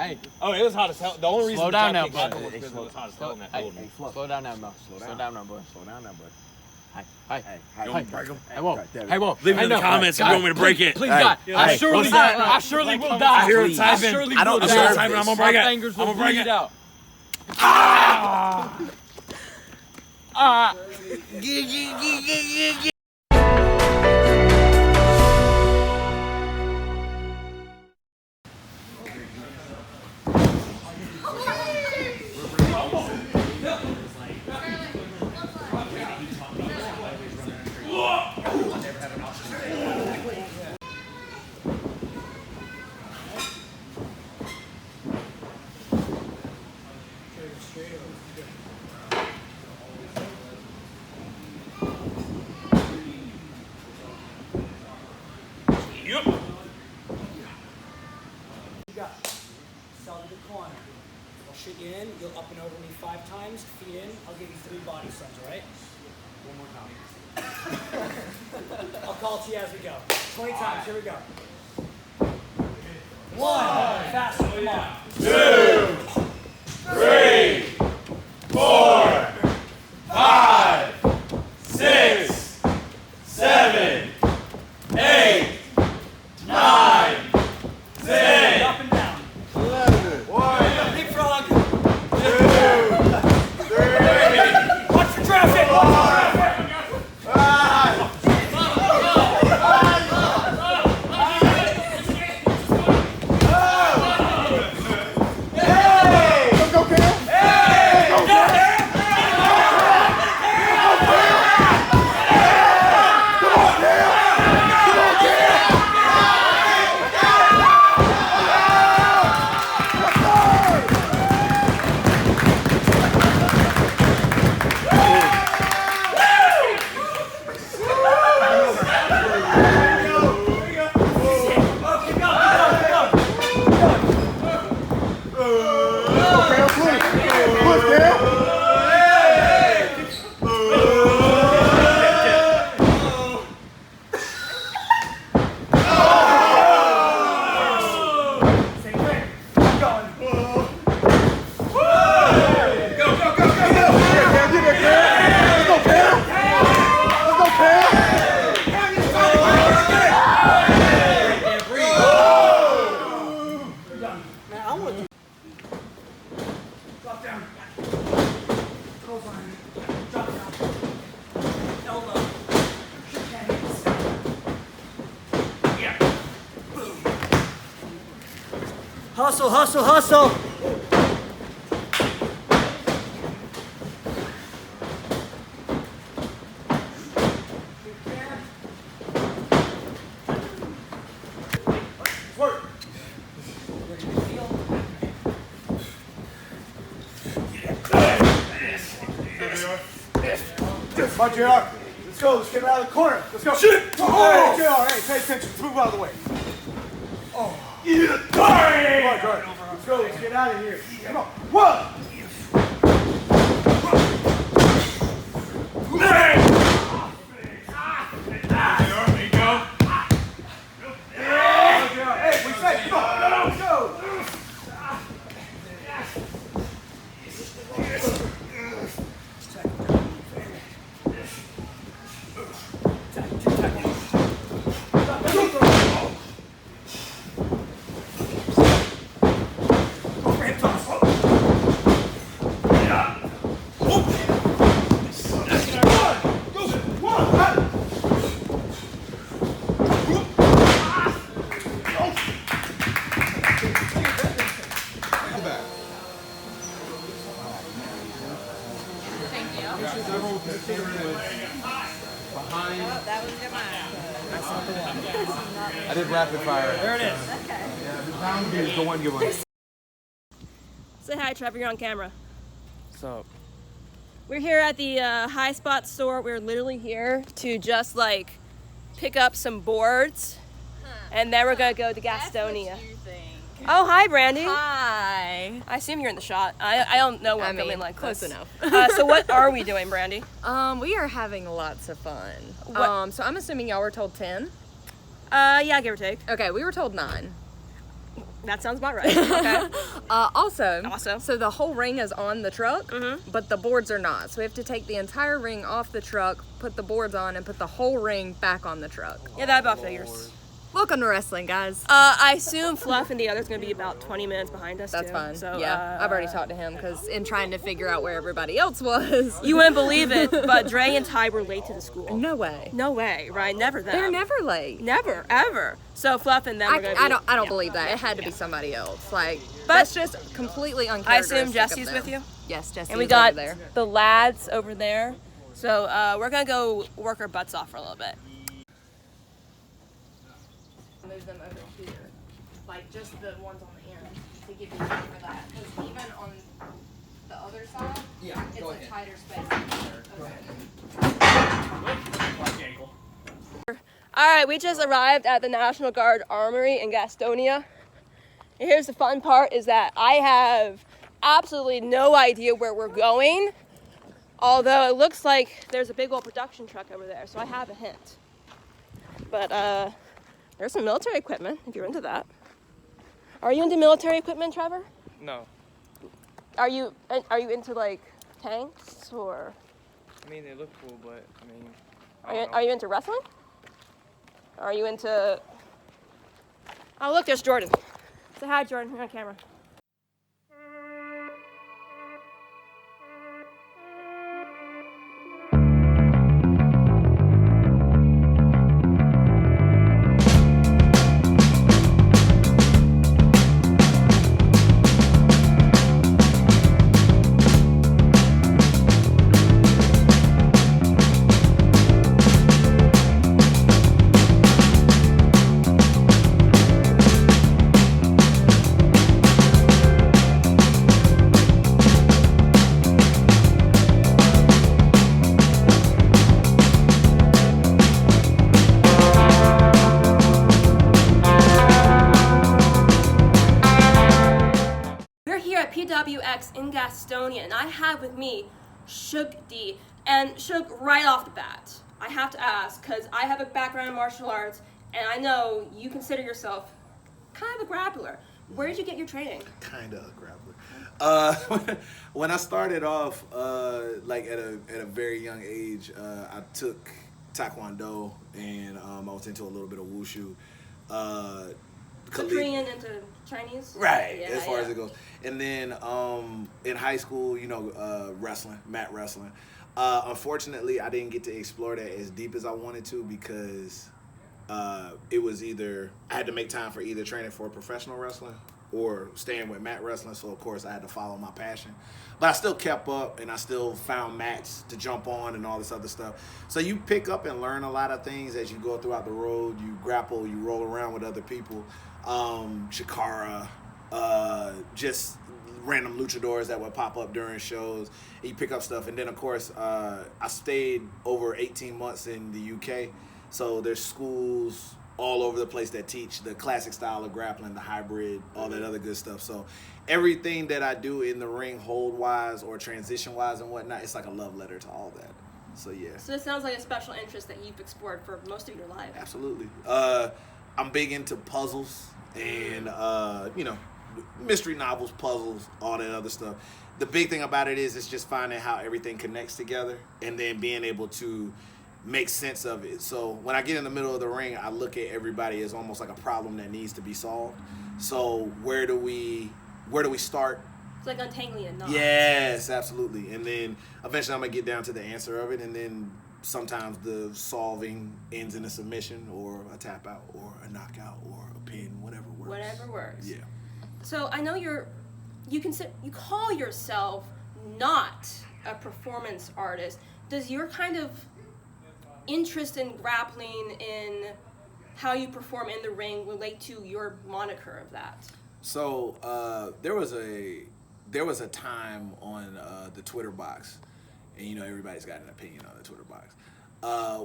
Hey. Oh, it was hot as hell. The only reason Slow the down drop now, kick bud. was because it was hot as hell in that building. Slow down now, Mo. Slow down now, boy. Slow down now, bud. Hey. You want me to break him? I won't. I won't. Leave it in the comments if you want me to break it. Please, God. I surely will die. I hear it I typing. surely I will don't die. know typing. I'm gonna break My it. fingers I'm will gonna break bleed it. out. Yep. You got sell to the corner. I'll shoot you in, you'll up and over me 5 times, feet in, I'll give you 3 body slams, alright? One more time. I'll call it to you as we go. 20 times, here we go. 1, faster, come on. 2, 3, 4, 5, 6, 7, 8, 9, 10. Up and down. 11. Big frog. 2, 3. Watch your traffic. Drop down. Clothesline. Drop down. Elbow. Hands. Yeah. Boom. Hustle, hustle, hustle. Work. Come on, JR. Let's go. Let's get him out of the corner. Let's go. Shit. Oh. Hey, JR. Hey, pay attention. Move out of the way. Oh. Yeah. Come on, Jordan. Let's go. Let's get out of here. Come on. 1. There you go. Hey, we say, come on. Let's go. I did rapid fire. There it is. Yeah, the pound is the one good one. Say hi, Trevor. You're on camera. So, We're here at the High Spot store. We're literally here to just like pick up some boards, and then we're gonna go to Gastonia. That's what you think. Oh, hi, Brandy. Hi. I assume you're in the shot. I don't know what I mean, filming like close this. enough. So what are we doing, Brandy? We are having lots of fun. What- So I'm assuming y'all were told 10. Yeah, give or take. Okay, we were told 9. That sounds about right. Okay. Also, Awesome. so the whole ring is on the truck, but the boards are not. So we have to take the entire ring off the truck, put the boards on, and put the whole ring back on the truck. Yeah, that about figures. Welcome to wrestling, guys. I assume Fluff and the other's gonna be about 20 minutes behind us. That's too. fine. So, yeah, I've already talked to him because in trying to figure out where everybody else was. You wouldn't believe it, but Dre and Ty were late to the school. No way. No way, right? Never them. They're never late. Never, ever. So Fluff and them are gonna be. I don't believe that. It had to be somebody else. Like, But that's just completely I uncharacteristic. assume Jesse's of with them. you? Yes, Jesse. And we is got over there. the lads over there. So we're gonna go work our butts off for a little bit. Move them over here, like just the ones on the end, to give you room for that. Because even on the other side, it's a tighter space. All right, we just arrived at the National Guard Armory in Gastonia. And here's the fun part is that I have absolutely no idea where we're going, although it looks like there's a big old production truck over there, so I have a hint. But there's some military equipment, if you're into that. Are you into military equipment, Trevor? No. Are you into like tanks or I mean, they look cool, but I mean, are you into wrestling? Are you into? Oh look, there's Jordan. Say hi, Jordan. You're on camera. PWX in Gastonia, and I have with me Shook D. And Shook, right off the bat, I have to ask, because I have a background in martial arts, and I know you consider yourself kind of a grappler. Where did you get your training? Kind of a grappler. When I started off, like at a very young age, I took Taekwondo, and I was into a little bit of Wushu. So Korean into Chinese? Right, Yeah, as far as it goes. And then in high school, wrestling, mat wrestling. Unfortunately, I didn't get to explore that as deep as I wanted to because it was either, I had to make time for either training for professional wrestling or staying with mat wrestling. So, of course, I had to follow my passion. But I still kept up, and I still found mats to jump on and all this other stuff. So you pick up and learn a lot of things as you go throughout the road. You grapple, you roll around with other people. Shikara, just random luchadors that would pop up during shows. And you pick up stuff. And then, of course, I stayed over 18 months in the UK. So there's schools all over the place that teach the classic style of grappling, the hybrid, all that other good stuff. So everything that I do in the ring, hold-wise or transition-wise and whatnot, it's like a love letter to all that. So, yeah. So it sounds like a special interest that you've explored for most of your life. Absolutely. I'm big into puzzles and, mystery novels, puzzles, all that other stuff. The big thing about it is it's just finding how everything connects together and then being able to make sense of it. So when I get in the middle of the ring, I look at everybody as almost like a problem that needs to be solved. So where do we start? It's like untangling a knot. Yes, absolutely. And then eventually I'm going to get down to the answer of it, and then sometimes the solving ends in a submission or a tap out or a knockout or a pin, whatever works. Whatever works. Yeah. So I know you call yourself not a performance artist. Does your kind of interest in grappling, in how you perform in the ring, relate to your moniker of that? So there was a time on the Twitter box, and everybody's got an opinion on the Twitter box,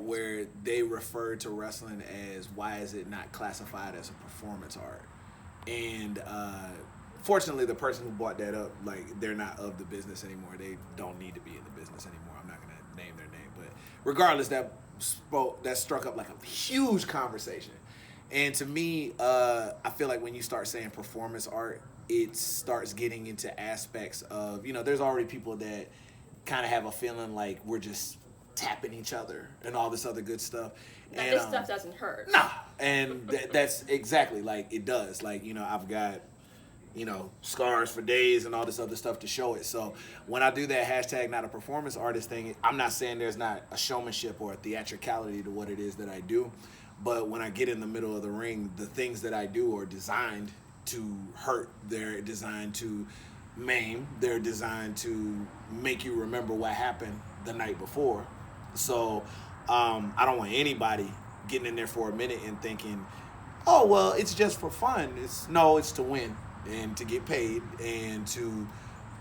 where they referred to wrestling as, why is it not classified as a performance art? And fortunately, the person who brought that up, they're not of the business anymore. They don't need to be in the business anymore. I'm not going to name their name, but regardless, that struck up like a huge conversation. And to me, I feel like when you start saying performance art, it starts getting into aspects of, there's already people that kind of have a feeling like we're just tapping each other and all this other good stuff. And this stuff doesn't hurt. Nah. And that's exactly, like, it does. Like, I've got, scars for days and all this other stuff to show it. So when I do that hashtag not a performance artist thing, I'm not saying there's not a showmanship or a theatricality to what it is that I do. But when I get in the middle of the ring, the things that I do are designed to hurt. They're designed to maim. They're designed to make you remember what happened the night before. So I don't want anybody getting in there for a minute and thinking, oh, well, it's just for fun. It's to win and to get paid and to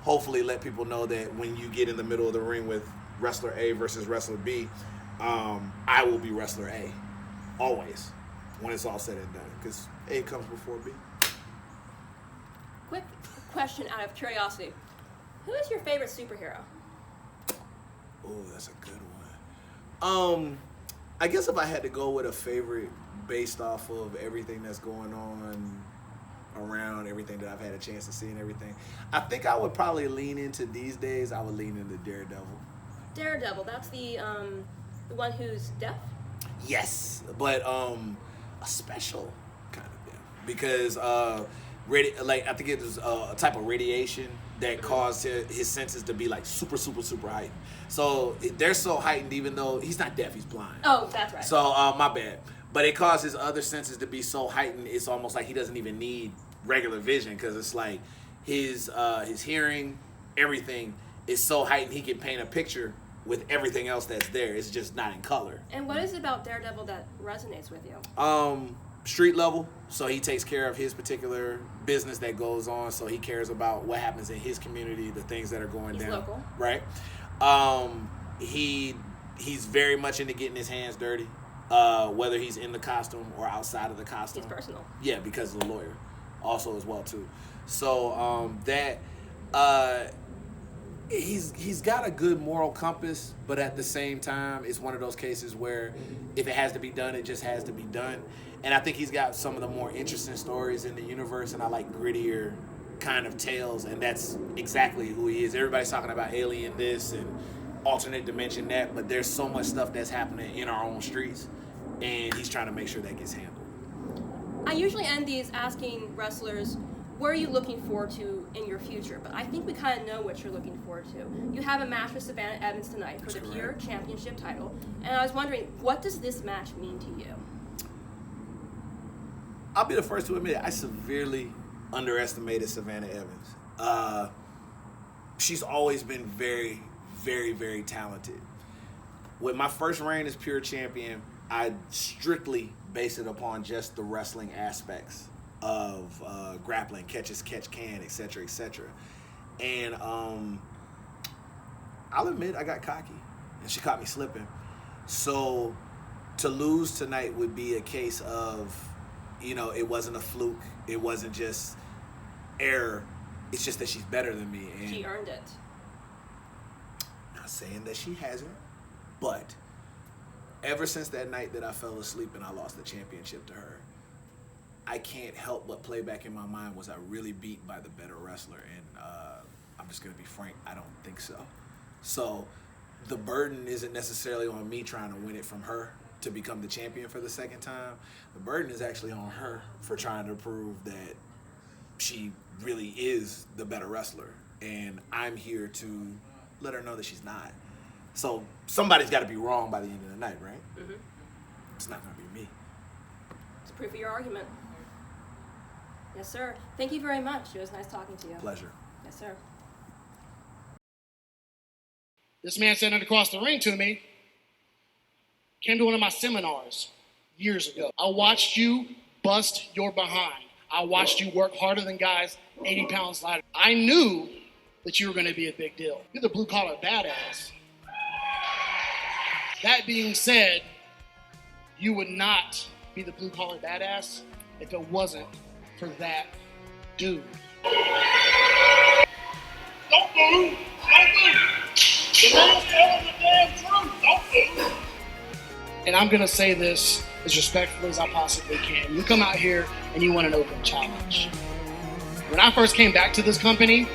hopefully let people know that when you get in the middle of the ring with wrestler A versus wrestler B, I will be wrestler A. Always, when it's all said and done, because A comes before B. Quick question out of curiosity. Who is your favorite superhero? Oh, that's a good one. I guess if I had to go with a favorite based off of everything that's going on around, everything that I've had a chance to see and everything, I think I would probably lean into these days, I would lean into Daredevil. Daredevil, that's the one who's deaf? Yes, but a special kind of deaf. Because I think it was a type of radiation that caused his senses to be like super, super, super heightened. So they're so heightened even though he's not deaf, he's blind. Oh, that's right. So my bad. But it caused his other senses to be so heightened, it's almost like he doesn't even need regular vision, because it's like his hearing, everything is so heightened he can paint a picture with everything else that's there. It's just not in color. And what is it about Daredevil that resonates with you? Street level. So he takes care of his particular business that goes on. So he cares about what happens in his community, the things that are going down. Local. Right. He's very much into getting his hands dirty, whether he's in the costume or outside of the costume. He's personal. Yeah, because of the lawyer also as well too. So he's got a good moral compass, but at the same time, it's one of those cases where if it has to be done, it just has to be done. And I think he's got some of the more interesting stories in the universe, and I like grittier kind of tales, and that's exactly who he is. Everybody's talking about alien this and alternate dimension that, but there's so much stuff that's happening in our own streets, and he's trying to make sure that gets handled. I usually end these asking wrestlers, what are you looking forward to in your future? But I think we kind of know what you're looking forward to. You have a match with Savannah Evans tonight for the Pure Championship title. And I was wondering, what does this match mean to you? I'll be the first to admit it. I severely underestimated Savannah Evans. She's always been very, very, very talented. With my first reign as Pure Champion, I strictly based it upon just the wrestling aspects of grappling, catch as catch can, etc., etc. And I'll admit I got cocky, and she caught me slipping. So to lose tonight would be a case of, it wasn't a fluke. It wasn't just error. It's just that she's better than me. And she earned it. Not saying that she hasn't, but ever since that night that I fell asleep and I lost the championship to her, I can't help but play back in my mind, was I really beat by the better wrestler? And I'm just going to be frank, I don't think so. So the burden isn't necessarily on me trying to win it from her to become the champion for the second time. The burden is actually on her for trying to prove that she really is the better wrestler. And I'm here to let her know that she's not. So somebody's got to be wrong by the end of the night, right? Mm-hmm. It's not going to be me. It's proof of your argument. Yes, sir. Thank you very much. It was nice talking to you. Pleasure. Yes, sir. This man standing across the ring to me came to one of my seminars years ago. I watched you bust your behind. I watched you work harder than guys 80 pounds lighter. I knew that you were going to be a big deal. You're the blue-collar badass. That being said, you would not be the blue-collar badass if it wasn't for that dude. Don't move! Don't move! The man's telling the damn truth! Don't move! And I'm gonna say this as respectfully as I possibly can. You come out here and you want an open challenge. When I first came back to this company,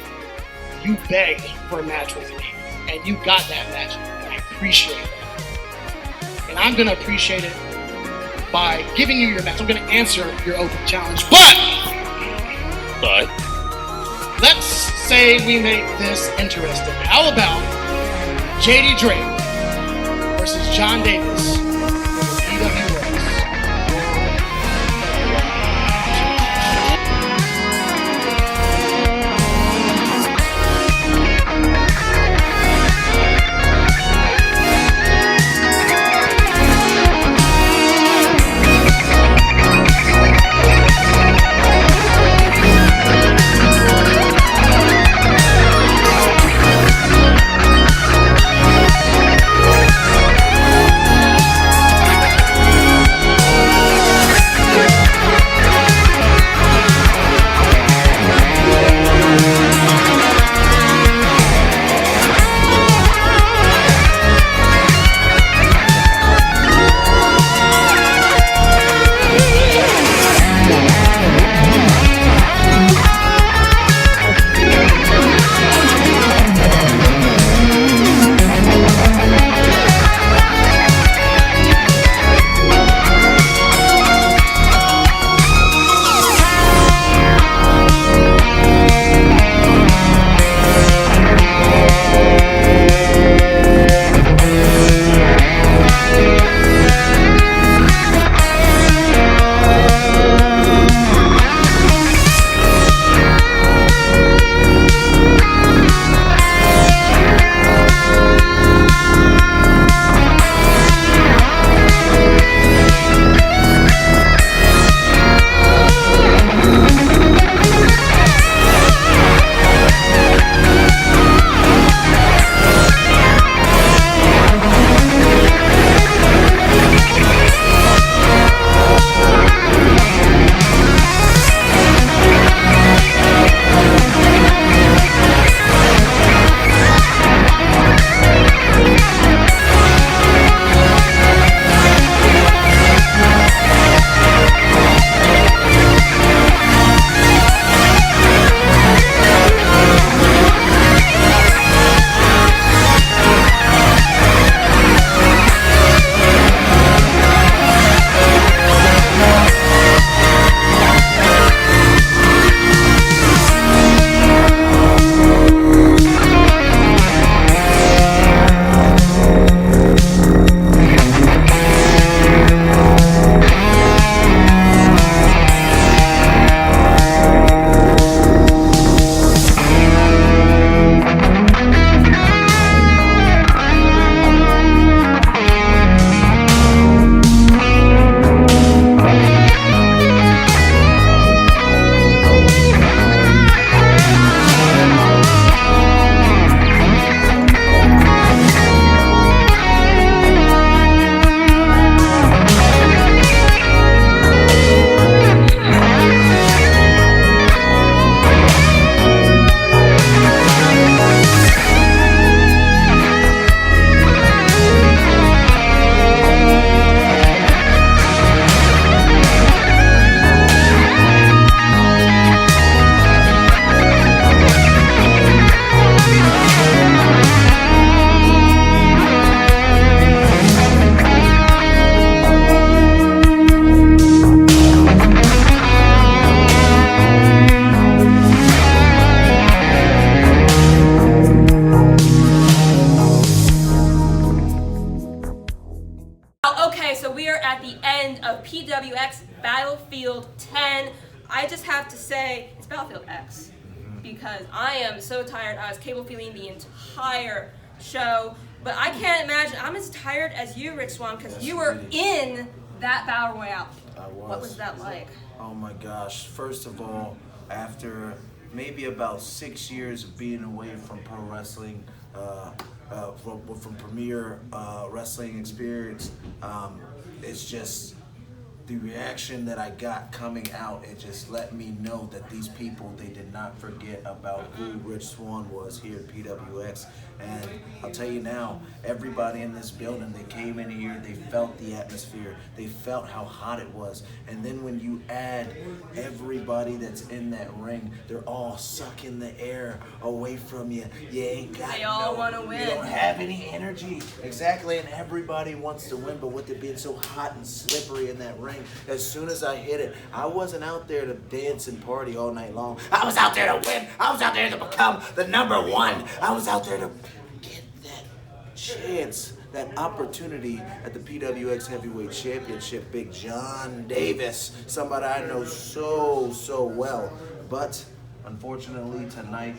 you begged for a match with me, and you got that match, and I appreciate that. And I'm gonna appreciate it by giving you your match. I'm gonna answer your open challenge, but let's say we make this interesting. How about JD Drake versus John Davis in the PW race? PWX Battlefield 10. I just have to say, it's Battlefield X, because I am so tired. I was cable feeling the entire show, but I can't imagine, I'm as tired as you, Rick Swan, because you were in that Battle Royale. I was. What was that like? Oh my gosh. First of all, after maybe about 6 years of being away from pro wrestling, from premier wrestling experience, it's just the reaction that I got coming out, it just let me know that these people, they did not forget about who Rich Swann was here at PWX. And I'll tell you now, everybody in this building, they came in here, they felt the atmosphere, they felt how hot it was. And then when you add everybody that's in that ring, they're all sucking the air away from you. You ain't got They all wanna win. You don't have any energy. Exactly, and everybody wants to win, but with it being so hot and slippery in that ring, as soon as I hit it, I wasn't out there to dance and party all night long. I was out there to win. I was out there to become the #1. I was out there to get that chance, that opportunity at the PWX Heavyweight Championship. Big John Davis, somebody I know so well. But unfortunately tonight,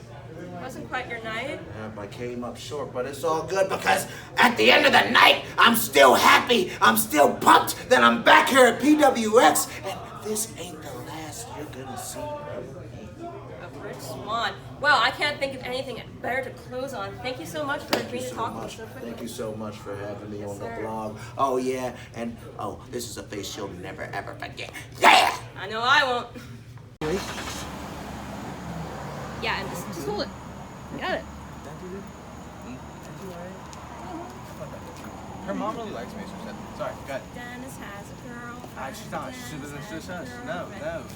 Wasn't quite your night. I came up short, but it's all good because at the end of the night, I'm still happy. I'm still pumped that I'm back here at PWX, and this ain't the last you're gonna see of me. Of Rich Swann. Wow, I can't think of anything better to close on. Thank you so much for agreeing to talk to us so quickly. Thank you so much for having me on the sir. blog. Oh yeah, and oh, this is a face you'll never ever forget. Yeah! I know I won't. Yeah, and just hold it. Got it. Her mom really likes me, so she said. Sorry, go ahead. Dennis has a girlfriend. She's not. No,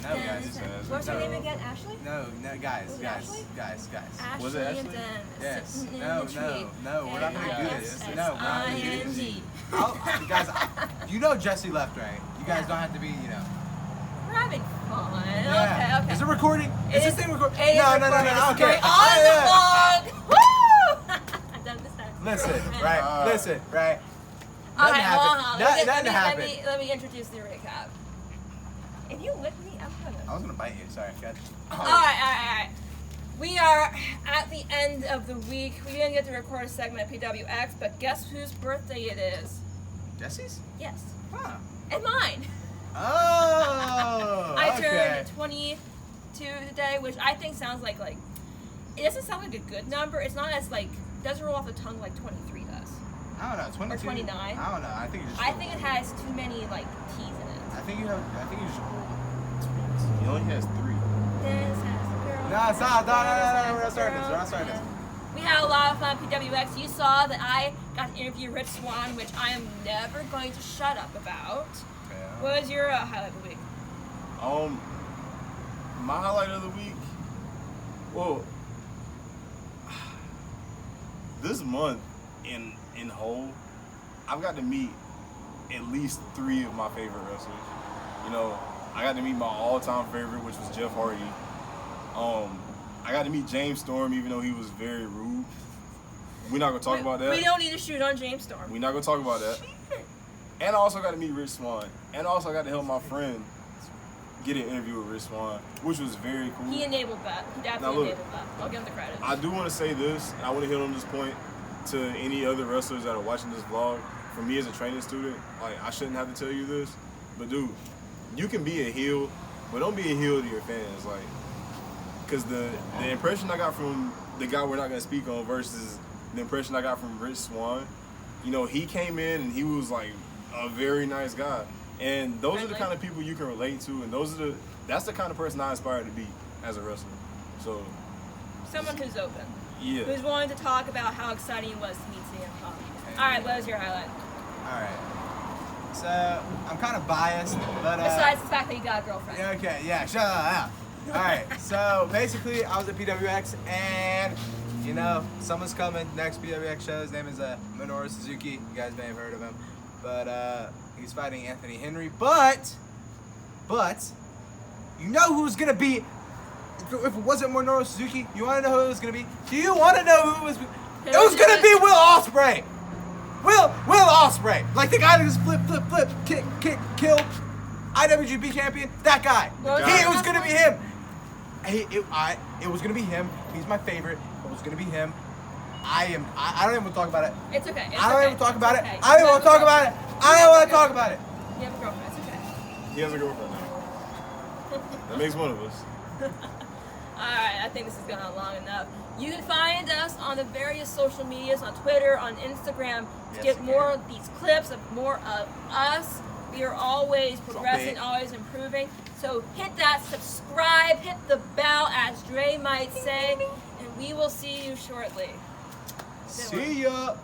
guys. What's her name again? Ashley? No, guys. Ashley? Guys. Ashley Was it Ashley? and Dennis. Yes. sitting in No, the tree. we're not gonna do this. No, we're not gonna do this. ING. Guys, you know Jesse left, right? You guys don't have to be, We're having fun. Yeah. Okay. Is it recording? Is this thing recording? It is No. recording. This is Okay. going on the vlog. Woo! I'm done this time. Listen, right? All right, happened. hold on. Nothing happened. Let me introduce the recap. If you lick me, I'm gonna. I was gonna bite you. Sorry, guys. All right. We are at the end of the week. We didn't get to record a segment at PWX, but guess whose birthday it is? Jesse's? Yes, Huh. and mine. Oh. I okay. turned 22 today, which I think sounds like it doesn't sound like a good number. It's not as doesn't roll off the tongue like 23 does. I don't know. 22. Or 29. I don't know. I think you just. I think it has too many T's in it. I think you just. He only has 3. Dennis has a girl. No, stop. No. Dennis We're not has a starting this. We're not girl. starting this. We had a lot of fun at PWX. You saw that I got to interview Rich Swann, which I am never going to shut up about. Yeah. What was your highlight of the week? My highlight of the week. Well, this month in whole, I've got to meet at least 3 of my favorite wrestlers. You know, I got to meet my all-time favorite, which was Jeff Hardy. I got to meet James Storm, even though he was very rude. We're not gonna talk about that. We don't need to shoot on James Storm. We're not gonna talk about that. And I also got to meet Rich Swann. And also got to help my friend get an interview with Rich Swann, which was very cool. He enabled that. He definitely enabled that. I'll give him the credit. I do want to say this, and I want to hit on this point to any other wrestlers that are watching this vlog. For me as a training student, I shouldn't have to tell you this, but dude, you can be a heel, but don't be a heel to your fans. Because the impression I got from the guy we're not going to speak on versus the impression I got from Rich Swann, he came in and he was a very nice guy. And those are the kind of people you can relate to, and that's the kind of person I aspire to be as a wrestler. So, Someone who's open. yeah. Who's willing to talk about how exciting it was to meet CM Punk. All right, what was your highlight? All right. So I'm kind of biased, but Besides the fact that you got a girlfriend. Okay, yeah, shut up. All right. So basically, I was at PWX, and someone's coming. Next PWX show. His name is Minoru Suzuki. You guys may have heard of him, but he's fighting Anthony Henry. But you know who's gonna be? If it wasn't Minoru Suzuki, you want to know who it was gonna be? Do you want to know who it was? It was gonna be Will Ospreay. Will Ospreay, like the guy that just flip, kick, kill, IWGP champion. That guy. It was gonna be him. It was gonna be him. He's my favorite. It was gonna be him. I don't even want to talk about it. It's okay. I don't even talk about it. Okay. I don't want to talk about it. I don't want to talk about it. You have a girlfriend. It's okay. He has a girlfriend now. That makes one of us. Alright, I think this has gone on long enough. You can find us on the various social medias, on Twitter, on Instagram, to get more of these clips, of more of us. We are always progressing, always improving. So hit that subscribe, hit the bell, as Dre might say, and we will see you shortly. See ya.